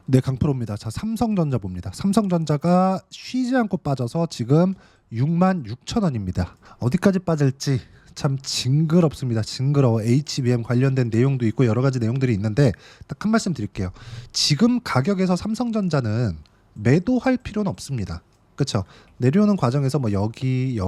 네, 강프로입니다. 자, 삼성전자 봅니다. 삼성전자가 쉬지 않고 빠져서 지금 66,000원입니다. 어디까지 빠질지 참 징그럽습니다. 징그러워. HBM 관련된 내용도 있고 여러 가지 내용들이 있는데 딱 한 말씀 드릴게요. 지금 가격에서 삼성전자는 매도할 필요는 없습니다. 그렇죠? 내려오는 과정에서 뭐 여기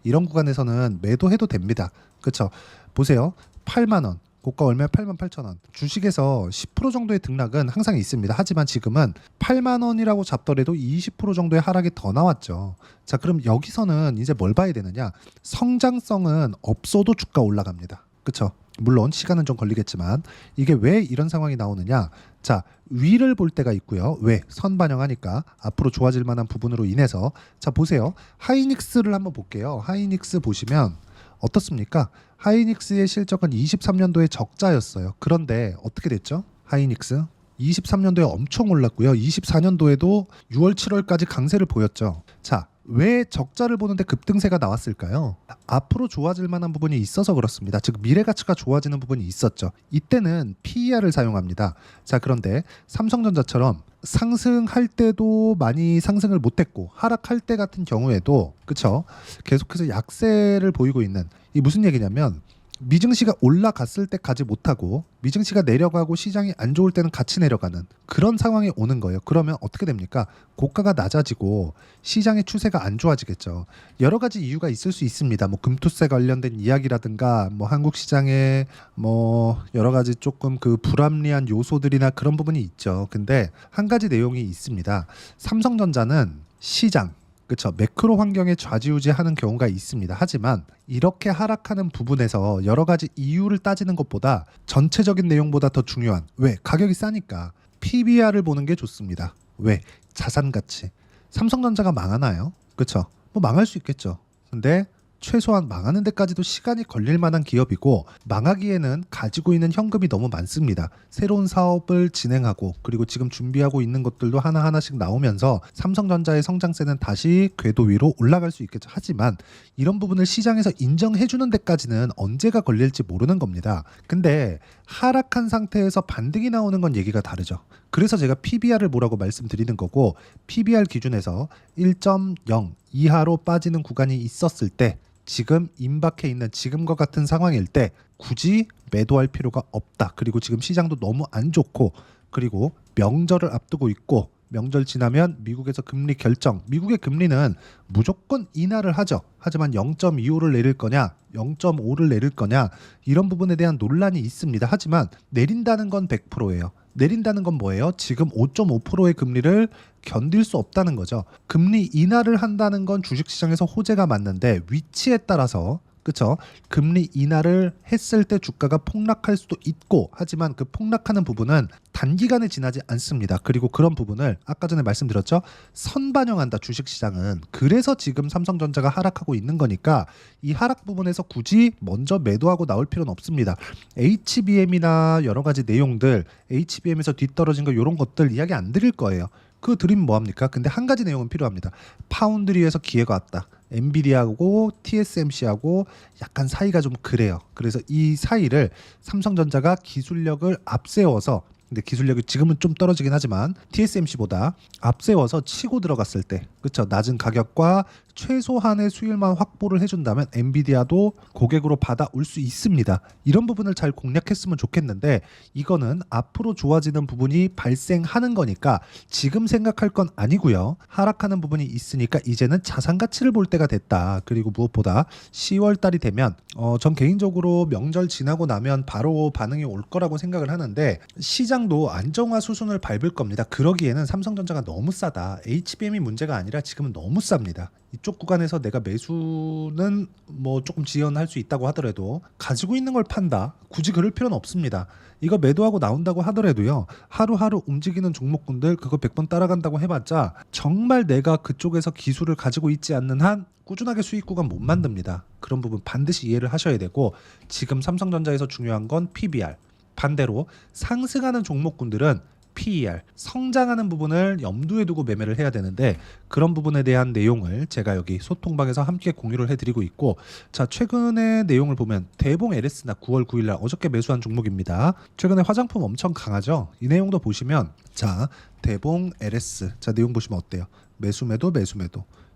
이런 구간에서는 매도해도 됩니다. 그렇죠? 보세요. 8만 원. 고가 얼마 88,000원. 주식에서 10% 정도의 등락은 항상 있습니다. 하지만 지금은 8만 원이라고 잡더라도 20% 정도의 하락이 더 나왔죠. 자, 그럼 여기서는 이제 뭘 봐야 되느냐? 성장성은 없어도 주가 올라갑니다. 그렇죠? 물론 시간은 좀 걸리겠지만 이게 왜 이런 상황이 나오느냐? 자, 위를 볼 때가 있고요. 왜? 선 반영하니까 앞으로 좋아질 만한 부분으로 인해서. 자, 보세요. 하이닉스를 한번 볼게요. 하이닉스 보시면 어떻습니까? 하이닉스의 실적은 23년도에 적자였어요. 그런데 어떻게 됐죠? 하이닉스 23년도에 엄청 올랐고요. 24년도에도 6월, 7월까지 강세를 보였죠. 자, 왜 적자를 보는데 급등세가 나왔을까요? 앞으로 좋아질 만한 부분이 있어서 그렇습니다. 즉 미래 가치가 좋아지는 부분이 있었죠. 이때는 PER을 사용합니다. 자, 그런데 삼성전자처럼 상승할 때도 많이 상승을 못했고 하락할 때 같은 경우에도 그쵸? 계속해서 약세를 보이고 있는 이 무슨 얘기냐면 미증시가 올라갔을 때 가지 못하고 미증시가 내려가고 시장이 안 좋을 때는 같이 내려가는 그런 상황이 오는 거예요. 그러면 어떻게 됩니까? 고가가 낮아지고 시장의 추세가 안 좋아지겠죠. 여러 가지 이유가 있을 수 있습니다. 뭐 금투세 관련된 이야기라든가 뭐 한국 시장에 뭐 여러 가지 조금 그 불합리한 요소들이나 그런 부분이 있죠. 근데 한 가지 내용이 있습니다. 삼성전자는 시장 그렇죠. 매크로 환경에 좌지우지하는 경우가 있습니다. 하지만 이렇게 하락하는 부분에서 여러 가지 이유를 따지는 것보다 전체적인 내용보다 더 중요한 왜? 가격이 싸니까 PBR을 보는 게 좋습니다. 왜? 자산 가치. 삼성전자가 망하나요? 그렇죠. 뭐 망할 수 있겠죠. 근데 최소한 망하는 데까지도 시간이 걸릴 만한 기업이고 망하기에는 가지고 있는 현금이 너무 많습니다. 새로운 사업을 진행하고 그리고 지금 준비하고 있는 것들도 하나하나씩 나오면서 삼성전자의 성장세는 다시 궤도 위로 올라갈 수 있겠죠. 하지만 이런 부분을 시장에서 인정해주는 데까지는 언제가 걸릴지 모르는 겁니다. 근데 하락한 상태에서 반등이 나오는 건 얘기가 다르죠. 그래서 제가 PBR을 뭐라고 말씀드리는 거고 PBR 기준에서 1.0 이하로 빠지는 구간이 있었을 때 지금 임박해 있는 지금과 같은 상황일 때 굳이 매도할 필요가 없다. 그리고 지금 시장도 너무 안 좋고 그리고 명절을 앞두고 있고 명절 지나면 미국에서 금리 결정. 미국의 금리는 무조건 인하를 하죠. 하지만 0.25를 내릴 거냐 0.5를 내릴 거냐 이런 부분에 대한 논란이 있습니다. 하지만 내린다는 건 100%예요. 내린다는 건 뭐예요? 지금 5.5%의 금리를 견딜 수 없다는 거죠. 금리 인하를 한다는 건 주식시장에서 호재가 맞는데 위치에 따라서 그쵸? 금리 인하를 했을 때 주가가 폭락할 수도 있고 하지만 그 폭락하는 부분은 단기간에 지나지 않습니다. 그리고 그런 부분을 아까 전에 말씀드렸죠. 선반영한다 주식시장은. 그래서 지금 삼성전자가 하락하고 있는 거니까 이 하락 부분에서 굳이 먼저 매도하고 나올 필요는 없습니다. HBM이나 여러 가지 내용들 HBM에서 뒤떨어진 거 이런 것들 이야기 안 드릴 거예요. 그 드리면 뭐합니까? 근데 한 가지 내용은 필요합니다. 파운드리에서 기회가 왔다. 엔비디아하고 TSMC하고 약간 사이가 좀 그래요. 그래서 이 사이를 삼성전자가 기술력을 앞세워서 근데 기술력이 지금은 좀 떨어지긴 하지만 TSMC보다 앞세워서 치고 들어갔을 때 그렇죠. 낮은 가격과 최소한의 수율만 확보를 해준다면 엔비디아도 고객으로 받아올 수 있습니다. 이런 부분을 잘 공략했으면 좋겠는데 이거는 앞으로 좋아지는 부분이 발생하는 거니까 지금 생각할 건 아니고요. 하락하는 부분이 있으니까 이제는 자산 가치를 볼 때가 됐다. 그리고 무엇보다 10월 달이 되면 전 개인적으로 명절 지나고 나면 바로 반응이 올 거라고 생각을 하는데 시장도 안정화 수순을 밟을 겁니다. 그러기에는 삼성전자가 너무 싸다. HBM이 문제가 아니라 지금은 너무 쌉니다. 이쪽 구간에서 내가 매수는 뭐 조금 지연할 수 있다고 하더라도 가지고 있는 걸 판다. 굳이 그럴 필요는 없습니다. 이거 매도하고 나온다고 하더라도요. 하루하루 움직이는 종목군들 그거 100번 따라간다고 해봤자 정말 내가 그쪽에서 기술을 가지고 있지 않는 한 꾸준하게 수익 구간 못 만듭니다. 그런 부분 반드시 이해를 하셔야 되고 지금 삼성전자에서 중요한 건 PBR. 반대로 상승하는 종목군들은 PER, 성장하는 부분을 염두에 두고 매매를 해야 되는데 그런 부분에 대한 내용을 제가 여기 소통방에서 함께 공유를 해드리고 있고, 자, 최근의 내용을 보면 대봉 LS나 9월 9일날 어저께 매수한 종목입니다. 최근에 화장품 엄청 강하죠. 이 내용도 보시면, 자, 대봉 LS, 자, 내용 보시면 어때요? 매수매도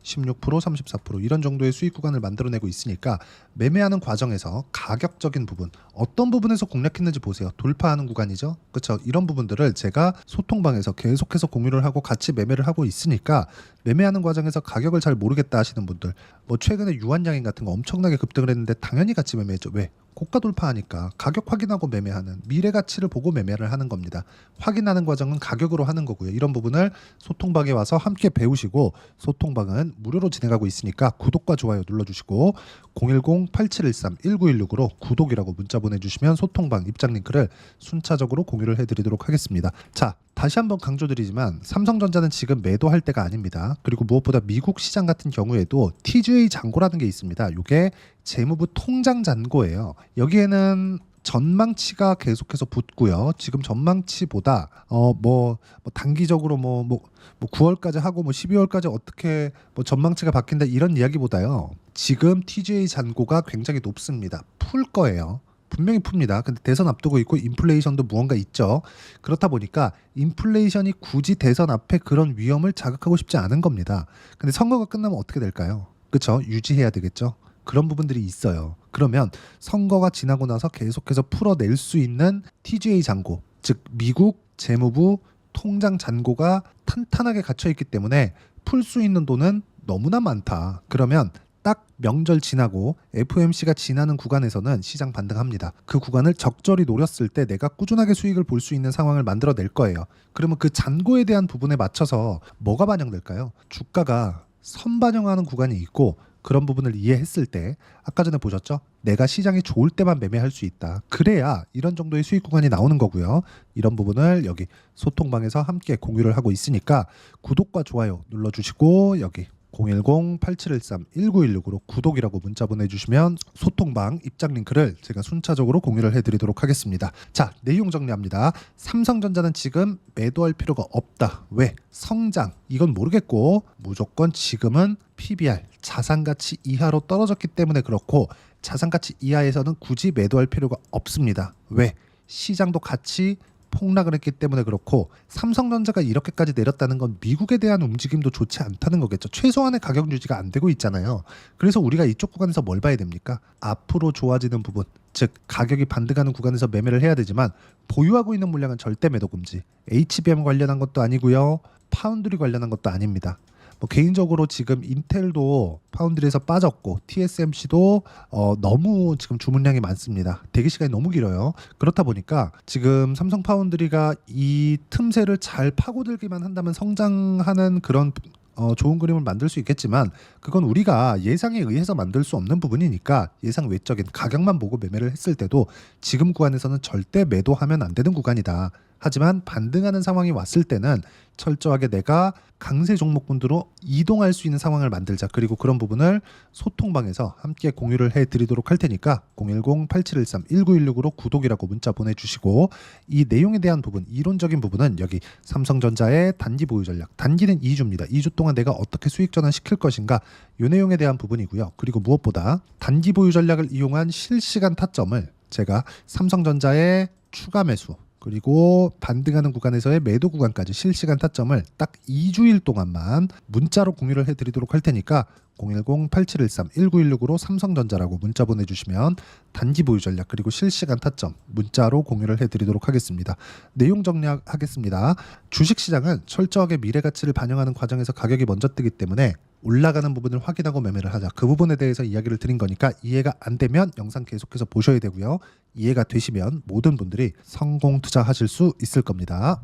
16% 34% 이런 정도의 수익 구간을 만들어내고 있으니까 매매하는 과정에서 가격적인 부분, 어떤 부분에서 공략했는지 보세요. 돌파하는 구간이죠, 그렇죠? 이런 부분들을 제가 소통방에서 계속해서 공유를 하고 같이 매매를 하고 있으니까 매매하는 과정에서 가격을 잘 모르겠다 하시는 분들, 뭐 최근에 유한양인 같은 거 엄청나게 급등을 했는데 당연히 같이 매매했죠. 왜? 고가 돌파하니까 가격 확인하고 매매하는, 미래 가치를 보고 매매를 하는 겁니다. 확인하는 과정은 가격으로 하는 거고요. 이런 부분을 소통방에 와서 함께 배우시고, 소통방은 무료로 진행하고 있으니까 구독과 좋아요 눌러주시고 010-8713-1916으로 구독이라고 문자 보내주시면 소통방 입장 링크를 순차적으로 공유를 해드리도록 하겠습니다. 자, 다시 한번 강조드리지만 삼성전자는 지금 매도할 때가 아닙니다. 그리고 무엇보다 미국 시장 같은 경우에도 TGA 잔고라는 게 있습니다. 이게 재무부 통장 잔고예요. 여기에는 전망치가 계속해서 붙고요. 지금 전망치보다 단기적으로 9월까지 하고 12월까지 어떻게 전망치가 바뀐다 이런 이야기보다요. 지금 TGA 잔고가 굉장히 높습니다. 풀 거예요. 분명히 풉니다. 근데 대선 앞두고 있고 인플레이션도 무언가 있죠. 그렇다 보니까 인플레이션이 굳이 대선 앞에 그런 위험을 자극하고 싶지 않은 겁니다. 근데 선거가 끝나면 어떻게 될까요? 그렇죠? 유지해야 되겠죠. 그런 부분들이 있어요. 그러면 선거가 지나고 나서 계속해서 풀어낼 수 있는 TGA 잔고, 즉 미국 재무부 통장 잔고가 탄탄하게 갇혀 있기 때문에 풀 수 있는 돈은 너무나 많다. 그러면 딱 명절 지나고 FOMC가 지나는 구간에서는 시장 반등합니다. 그 구간을 적절히 노렸을 때 내가 꾸준하게 수익을 볼 수 있는 상황을 만들어낼 거예요. 그러면 그 잔고에 대한 부분에 맞춰서 뭐가 반영될까요? 주가가 선반영하는 구간이 있고, 그런 부분을 이해했을 때 아까 전에 보셨죠? 내가 시장이 좋을 때만 매매할 수 있다. 그래야 이런 정도의 수익 구간이 나오는 거고요. 이런 부분을 여기 소통방에서 함께 공유를 하고 있으니까 구독과 좋아요 눌러주시고 여기 010-8713-1916으로 구독이라고 문자 보내주시면 소통방 입장 링크를 제가 순차적으로 공유를 해드리도록 하겠습니다. 자, 내용 정리합니다. 삼성전자는 지금 매도할 필요가 없다. 왜? 성장, 이건 모르겠고 무조건 지금은 PBR, 자산가치 이하로 떨어졌기 때문에 그렇고, 자산가치 이하에서는 굳이 매도할 필요가 없습니다. 왜? 시장도 같이 폭락을 했기 때문에 그렇고, 삼성전자가 이렇게까지 내렸다는 건 미국에 대한 움직임도 좋지 않다는 거겠죠. 최소한의 가격 유지가 안 되고 있잖아요. 그래서 우리가 이쪽 구간에서 뭘 봐야 됩니까? 앞으로 좋아지는 부분, 즉 가격이 반등하는 구간에서 매매를 해야 되지만 보유하고 있는 물량은 절대 매도 금지. HBM 관련한 것도 아니고요, 파운드리 관련한 것도 아닙니다. 개인적으로 지금 인텔도 파운드리에서 빠졌고 TSMC도 너무 지금 주문량이 많습니다. 대기 시간이 너무 길어요. 그렇다 보니까 지금 삼성 파운드리가 이 틈새를 잘 파고들기만 한다면 성장하는 그런 좋은 그림을 만들 수 있겠지만, 그건 우리가 예상에 의해서 만들 수 없는 부분이니까 예상 외적인 가격만 보고 매매를 했을 때도 지금 구간에서는 절대 매도하면 안 되는 구간이다. 하지만 반등하는 상황이 왔을 때는 철저하게 내가 강세 종목군으로 이동할 수 있는 상황을 만들자. 그리고 그런 부분을 소통방에서 함께 공유를 해드리도록 할 테니까 010-8713-1916으로 구독이라고 문자 보내주시고, 이 내용에 대한 부분, 이론적인 부분은 여기 삼성전자의 단기 보유 전략, 단기는 2주입니다. 2주 동안 내가 어떻게 수익 전환시킬 것인가, 이 내용에 대한 부분이고요. 그리고 무엇보다 단기 보유 전략을 이용한 실시간 타점을 제가 삼성전자의 추가 매수, 그리고 반등하는 구간에서의 매도 구간까지 실시간 타점을 딱 2주일 동안만 문자로 공유를 해드리도록 할 테니까 010-8713-1916으로 삼성전자라고 문자 보내주시면 단기 보유 전략 그리고 실시간 타점 문자로 공유를 해드리도록 하겠습니다. 내용 정리하겠습니다. 주식시장은 철저하게 미래 가치를 반영하는 과정에서 가격이 먼저 뜨기 때문에 올라가는 부분을 확인하고 매매를 하자. 그 부분에 대해서 이야기를 드린 거니까 이해가 안 되면 영상 계속해서 보셔야 되고요. 이해가 되시면 모든 분들이 성공 투자하실 수 있을 겁니다.